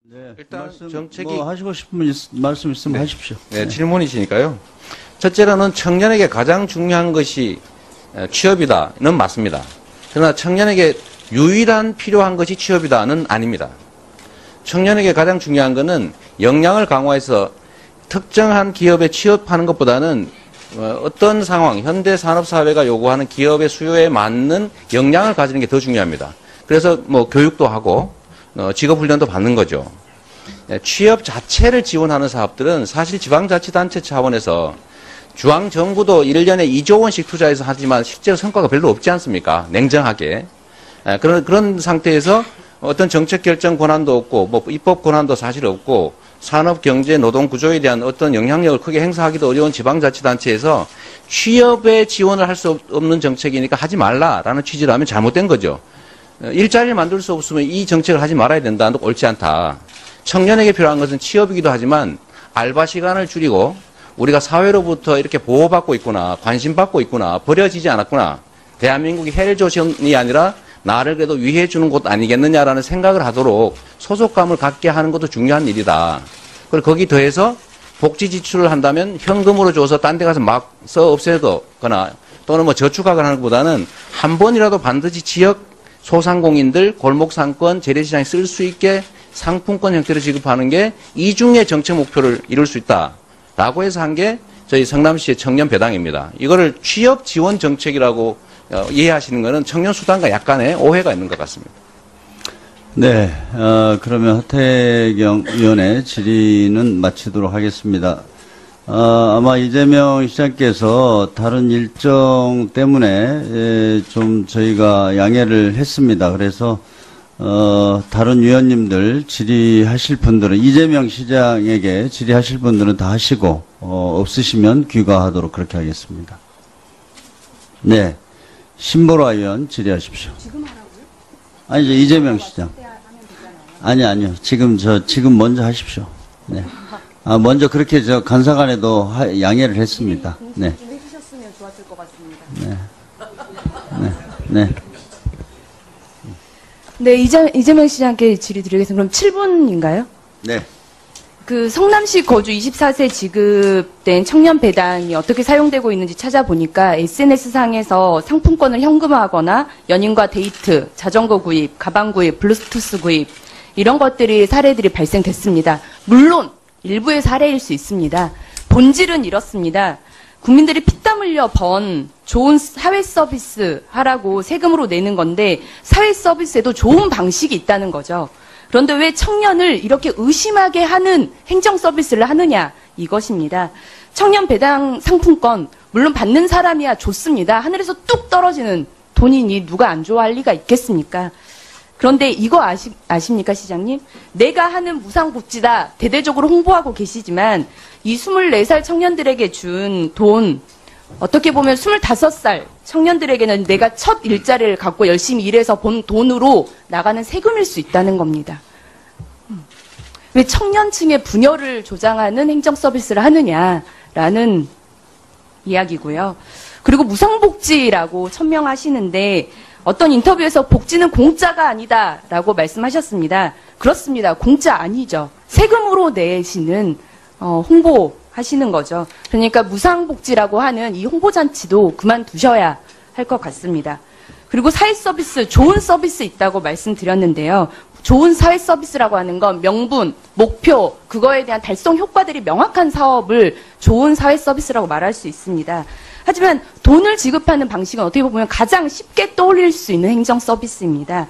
네, 일단 말씀, 정책이 뭐 하시고 싶은 말씀 있으면 네. 하십시오. 네, 질문이시니까요. 첫째로는 청년에게 가장 중요한 것이 취업이다는 맞습니다. 그러나 청년에게 유일한 필요한 것이 취업이다는 아닙니다. 청년에게 가장 중요한 것은 역량을 강화해서 특정한 기업에 취업하는 것보다는 어떤 상황, 현대 산업사회가 요구하는 기업의 수요에 맞는 역량을 가지는 게 더 중요합니다. 그래서 뭐 교육도 하고 직업훈련도 받는 거죠. 취업 자체를 지원하는 사업들은 사실 지방자치단체 차원에서 중앙정부도 1년에 2조 원씩 투자해서 하지만 실제로 성과가 별로 없지 않습니까? 냉정하게. 그런 상태에서 어떤 정책 결정 권한도 없고 뭐 입법 권한도 사실 없고 산업, 경제, 노동 구조에 대한 어떤 영향력을 크게 행사하기도 어려운 지방자치단체에서 취업에 지원을 할 수 없는 정책이니까 하지 말라라는 취지로 하면 잘못된 거죠. 일자리를 만들 수 없으면 이 정책을 하지 말아야 된다는 거 옳지 않다. 청년에게 필요한 것은 취업이기도 하지만 알바 시간을 줄이고 우리가 사회로부터 이렇게 보호받고 있구나, 관심받고 있구나, 버려지지 않았구나. 대한민국이 헬조선이 아니라 나를 그래도 위해 주는 곳 아니겠느냐라는 생각을 하도록 소속감을 갖게 하는 것도 중요한 일이다. 그리고 거기 더해서 복지 지출을 한다면 현금으로 줘서 딴 데 가서 막 써 없애거나 또는 뭐 저축하거나 하는 것보다는 한 번이라도 반드시 지역 소상공인들, 골목상권, 재래시장에 쓸 수 있게 상품권 형태로 지급하는 게 이중의 정책 목표를 이룰 수 있다라고 해서 한 게 저희 성남시의 청년 배당입니다. 이거를 취업 지원 정책이라고 이해하시는 것은 청년 수당과 약간의 오해가 있는 것 같습니다. 네, 그러면 하태경 의원의 질의는 마치도록 하겠습니다. 아마 이재명 시장께서 다른 일정 때문에 좀 저희가 양해를 했습니다. 그래서 다른 위원님들 질의하실 분들은 이재명 시장에게 질의하실 분들은 다 하시고 없으시면 귀가하도록 그렇게 하겠습니다. 네, 신보라 의원 질의하십시오. 지금 하라고요? 아니죠, 이재명 시장. 아니요. 지금 먼저 하십시오. 네. 먼저 그렇게 간사간에도 양해를 했습니다. 네. 좀 해주셨으면 좋았을 것 같습니다. 네. 네, 이재명 시장께 질의 드리겠습니다. 그럼 7분인가요? 네. 그 성남시 거주 24세 지급된 청년 배당이 어떻게 사용되고 있는지 찾아보니까 SNS상에서 상품권을 현금화하거나 연인과 데이트, 자전거 구입, 가방 구입, 블루투스 구입 이런 것들이 사례들이 발생됐습니다. 물론 일부의 사례일 수 있습니다. 본질은 이렇습니다. 국민들이 피땀 흘려 번 좋은 사회 서비스 하라고 세금으로 내는 건데 사회 서비스에도 좋은 방식이 있다는 거죠. 그런데 왜 청년을 이렇게 의심하게 하는 행정 서비스를 하느냐 이것입니다. 청년 배당 상품권 물론 받는 사람이야 좋습니다. 하늘에서 뚝 떨어지는 돈이니 누가 안 좋아할 리가 있겠습니까? 그런데 이거 아십니까 시장님? 내가 하는 무상복지다 대대적으로 홍보하고 계시지만 이 24살 청년들에게 준 돈 어떻게 보면 25살 청년들에게는 내가 첫 일자리를 갖고 열심히 일해서 본 돈으로 나가는 세금일 수 있다는 겁니다. 왜 청년층의 분열을 조장하는 행정 서비스를 하느냐라는 이야기고요. 그리고 무상복지라고 천명하시는데 어떤 인터뷰에서 복지는 공짜가 아니다라고 말씀하셨습니다. 그렇습니다. 공짜 아니죠. 세금으로 내시는 홍보하시는 거죠. 그러니까 무상복지라고 하는 이 홍보잔치도 그만두셔야 할 것 같습니다. 그리고 사회서비스, 좋은 서비스 있다고 말씀드렸는데요. 좋은 사회 서비스라고 하는 건 명분, 목표, 그거에 대한 달성 효과들이 명확한 사업을 좋은 사회 서비스라고 말할 수 있습니다. 하지만 돈을 지급하는 방식은 어떻게 보면 가장 쉽게 떠올릴 수 있는 행정 서비스입니다.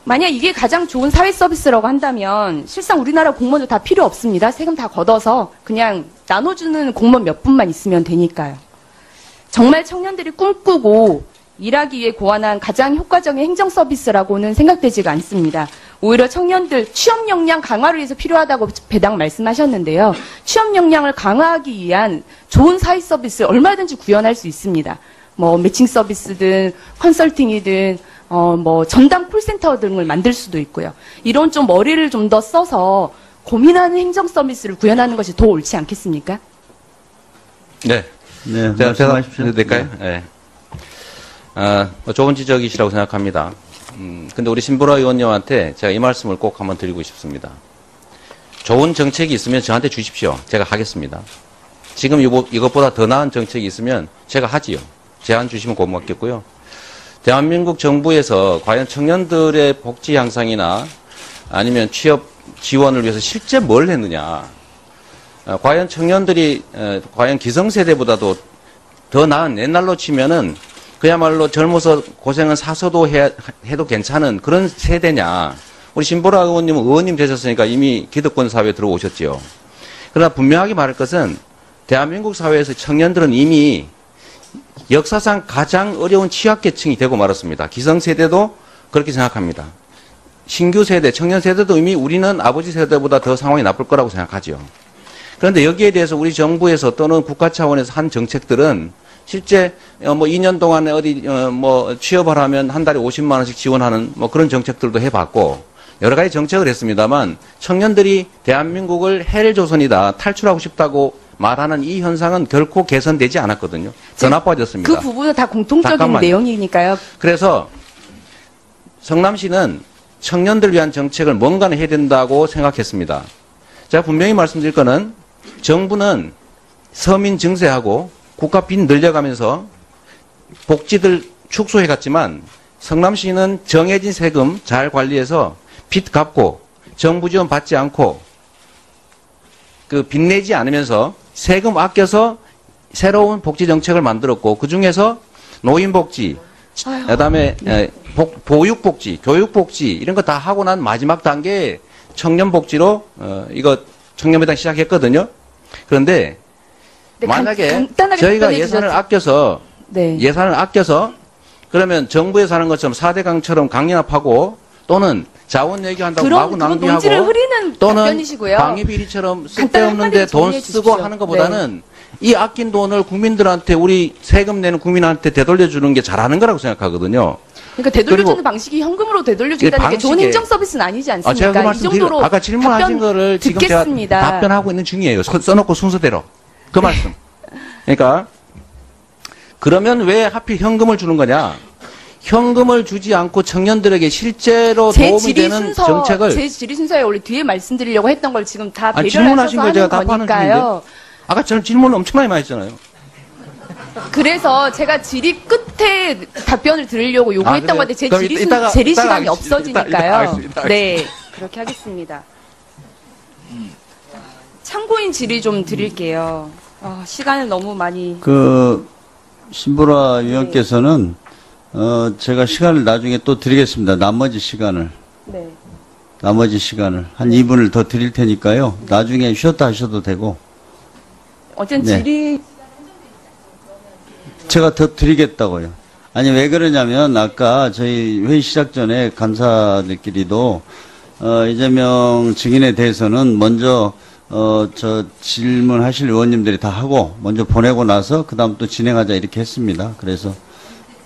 만약 이게 가장 좋은 사회 서비스라고 한다면 실상 우리나라 공무원도 다 필요 없습니다. 세금 다 걷어서 그냥 나눠주는 공무원 몇 분만 있으면 되니까요. 정말 청년들이 꿈꾸고 일하기 위해 고안한 가장 효과적인 행정 서비스라고는 생각되지가 않습니다. 오히려 청년들 취업 역량 강화를 위해서 필요하다고 배당 말씀하셨는데요. 취업 역량을 강화하기 위한 좋은 사회 서비스 얼마든지 구현할 수 있습니다. 뭐 매칭 서비스든 컨설팅이든 뭐 전담 콜센터 등을 만들 수도 있고요. 이런 좀 머리를 좀 더 써서 고민하는 행정 서비스를 구현하는 것이 더 옳지 않겠습니까? 네. 네, 말씀하십시오. 될까요? 네. 좋은 지적이시라고 생각합니다. 근데 우리 신보라 의원님한테 제가 이 말씀을 꼭 한번 드리고 싶습니다. 좋은 정책이 있으면 저한테 주십시오. 제가 하겠습니다. 지금 이것보다 더 나은 정책이 있으면 제가 하지요. 제안 주시면 고맙겠고요. 대한민국 정부에서 과연 청년들의 복지 향상이나 아니면 취업 지원을 위해서 실제 뭘 했느냐. 과연 청년들이 과연 기성세대보다도 더 나은 옛날로 치면은 그야말로 젊어서 고생은 사서도 해도 괜찮은 그런 세대냐. 우리 신보라 의원님은 의원님 되셨으니까 이미 기득권 사회에 들어오셨지요. 그러나 분명하게 말할 것은 대한민국 사회에서 청년들은 이미 역사상 가장 어려운 취약계층이 되고 말았습니다. 기성세대도 그렇게 생각합니다. 신규 세대, 청년 세대도 이미 우리는 아버지 세대보다 더 상황이 나쁠 거라고 생각하죠. 그런데 여기에 대해서 우리 정부에서 또는 국가 차원에서 한 정책들은 실제 뭐 2년 동안에 어디 뭐 취업을 하면 한 달에 50만 원씩 지원하는 뭐 그런 정책들도 해봤고 여러 가지 정책을 했습니다만 청년들이 대한민국을 헬조선이다 탈출하고 싶다고 말하는 이 현상은 결코 개선되지 않았거든요. 더 나빠졌습니다. 그 부분은 다 공통적인 잠깐만요. 내용이니까요. 그래서 성남시는 청년들 위한 정책을 뭔가는 해야 된다고 생각했습니다. 제가 분명히 말씀드릴 거는 정부는 서민 증세하고 국가 빚 늘려가면서 복지들 축소해갔지만 성남시는 정해진 세금 잘 관리해서 빚 갚고 정부 지원 받지 않고 그 빚내지 않으면서 세금 아껴서 새로운 복지 정책을 만들었고 그 중에서 노인복지, 그다음에 보육복지, 교육복지 이런 거 다 하고 난 마지막 단계에 청년복지로 이거 청년배당 시작했거든요. 그런데 만약에 저희가 예산을 아껴서 네. 예산을 아껴서 그러면 정부에서 하는 것처럼 4대강처럼 강연합하고 또는 자원 얘기한다고 마구 그런 논지를 낭비하고 흐리는 또는 답변이시고요. 방위비리처럼 간단하게 쓸데없는데 돈 정리해 쓰고 주십시오. 하는 것보다는 이 아낀 돈을 국민들한테 우리 세금 내는 국민한테 되돌려주는 게 잘하는 거라고 생각하거든요. 그러니까 되돌려주는 그리고 방식이 현금으로 되돌려준다는 게 좋은 방식에- 행정 서비스는 아니지 않습니까? 제가 그 이 말씀 정도로 아까 질문하신 거를 지금 듣겠습니다. 제가 답변하고 있는 중이에요. 써놓고 순서대로. 그 말씀. 그러니까 그러면 왜 하필 현금을 주는 거냐? 현금을 주지 않고 청년들에게 실제로 제 도움이 질의 되는 순서, 정책을 제 질의 순서에 원래 뒤에 말씀드리려고 했던 걸 지금 다 아니, 배려를 질문하신 해서 걸 제가 하는 답하는 거니까요. 아까 저는 질문을 엄청나게 많이 했잖아요. 그래서 제가 질의 끝에 답변을 드리려고 요구했던 그래요? 건데 제 그럼 질의 이따가 질의 시간이 하겠습니다. 없어지니까요. 알겠습니다. 네, 그렇게 하겠습니다. 참고인 질의 좀 드릴게요. 시간을 너무 많이. 신보라 위원께서는 제가 시간을 나중에 또 드리겠습니다. 나머지 시간을 네. 한 2분을 더 드릴 테니까요. 나중에 쉬었다 하셔도 되고 어쨌든 네. 질의 제가 더 드리겠다고요. 아니 왜 그러냐면 아까 저희 회의 시작 전에 간사들끼리도 이재명 증인에 대해서는 먼저 저 질문하실 의원님들이 다 하고 먼저 보내고 나서 그 다음 또 진행하자 이렇게 했습니다. 그래서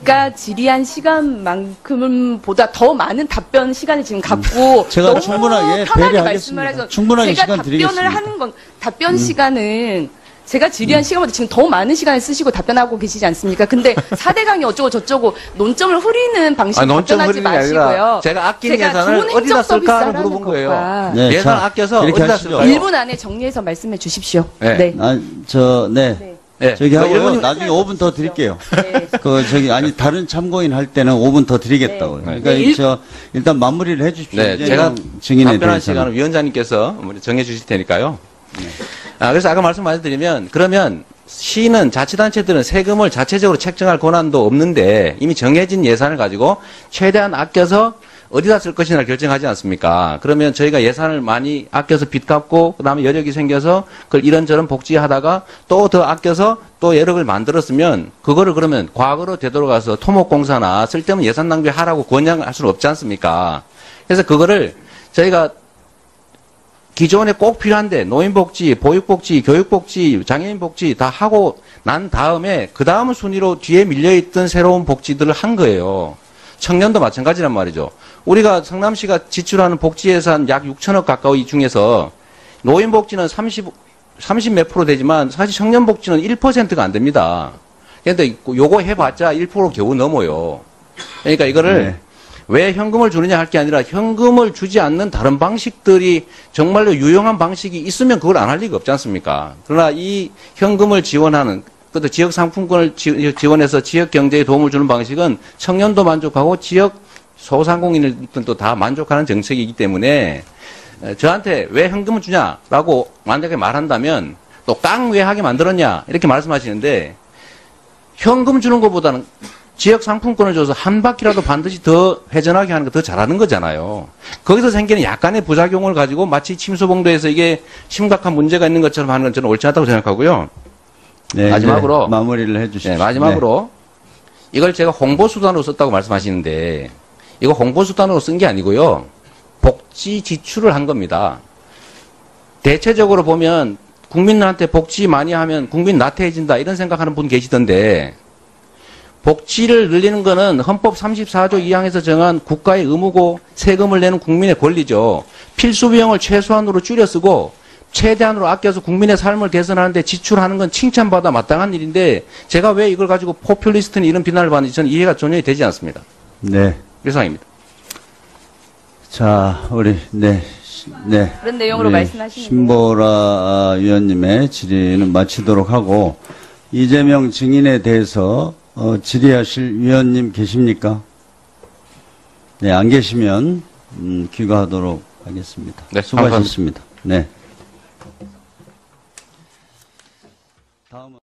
그러니까 질의한 시간만큼은 보다 더 많은 답변 시간을 지금 갖고 제가 너무 충분하게 편하게 배려하겠습니다. 말씀을 해서 충분하게 제가 시간 답변을 드리겠습니다. 하는 건 답변 시간은 제가 질의한 시간보다 지금 더 많은 시간을 쓰시고 답변하고 계시지 않습니까? 근데 4대강이 어쩌고 저쩌고 논점을 흐리는 방식으로 논점 답변하지 흐리는 게 아니라 마시고요. 제가 아낀 제가 예산을 좋은 행정 어디다 서비스 쓸까를 하라는 물어본 거예요. 것과 네, 예산 자, 아껴서 이렇게 어디다 하시죠. 쓸까요? 1분 안에 정리해서 말씀해 주십시오. 네. 네. 네. 저기 하고요. 일본이- 나중에 5분 더 드릴게요. 네. 다른 참고인 할 때는 5분 더 드리겠다고요. 네. 그러니까 네, 일단 마무리를 해주십시오. 네, 이재명 제가 증인에 답변할 대해서는. 시간은 위원장님께서 정해 주실 테니까요. 그래서 아까 말씀드리면 그러면 시는 자치단체들은 세금을 자체적으로 책정할 권한도 없는데 이미 정해진 예산을 가지고 최대한 아껴서 어디다 쓸 것이냐 결정하지 않습니까? 그러면 저희가 예산을 많이 아껴서 빚 갚고 그다음에 여력이 생겨서 그걸 이런저런 복지하다가 또 더 아껴서 또 여력을 만들었으면 그거를 그러면 과거로 되돌아가서 토목공사나 쓸데없는 예산 낭비하라고 권장할 수는 없지 않습니까? 그래서 그거를 저희가 기존에 꼭 필요한데 노인복지, 보육복지, 교육복지, 장애인복지 다 하고 난 다음에 그 다음 순위로 뒤에 밀려있던 새로운 복지들을 한 거예요. 청년도 마찬가지란 말이죠. 우리가 성남시가 지출하는 복지 예산 약 6천억 가까이 중에서 노인복지는 30 몇 프로 되지만 사실 청년복지는 1%가 안 됩니다. 그런데 요거 해봤자 1% 겨우 넘어요. 그러니까 이거를 네. 왜 현금을 주느냐 할 게 아니라 현금을 주지 않는 다른 방식들이 정말로 유용한 방식이 있으면 그걸 안 할 리가 없지 않습니까? 그러나 이 현금을 지원하는, 그것도 지역 상품권을 지원해서 지역 경제에 도움을 주는 방식은 청년도 만족하고 지역 소상공인들도 다 만족하는 정책이기 때문에 저한테 왜 현금을 주냐라고 만약에 말한다면 또 깡 왜 하게 만들었냐 이렇게 말씀하시는데 현금 주는 것보다는 지역 상품권을 줘서 한 바퀴라도 반드시 더 회전하게 하는 거 더 잘하는 거잖아요. 거기서 생기는 약간의 부작용을 가지고 마치 침수봉도에서 이게 심각한 문제가 있는 것처럼 하는 건 저는 옳지 않다고 생각하고요. 네, 마지막으로 네, 마무리를 해주시죠. 네, 마지막으로 이걸 제가 홍보수단으로 썼다고 말씀하시는데 이거 홍보수단으로 쓴 게 아니고요. 복지 지출을 한 겁니다. 대체적으로 보면 국민들한테 복지 많이 하면 국민 나태해진다 이런 생각하는 분 계시던데 복지를 늘리는 거는 헌법 34조 2항에서 정한 국가의 의무고 세금을 내는 국민의 권리죠. 필수 비용을 최소한으로 줄여 쓰고 최대한으로 아껴서 국민의 삶을 개선하는데 지출하는 건 칭찬받아 마땅한 일인데 제가 왜 이걸 가지고 포퓰리스트니 이런 비난을 받는지 저는 이해가 전혀 되지 않습니다. 네. 이상입니다. 자, 우리, 네. 네. 그런 내용으로 우리 말씀하시는 신보라 위원님의 질의는 마치도록 하고, 이재명 증인에 대해서 질의하실 위원님 계십니까? 네, 안 계시면 귀가하도록 하겠습니다. 네, 수고하셨습니다. 네.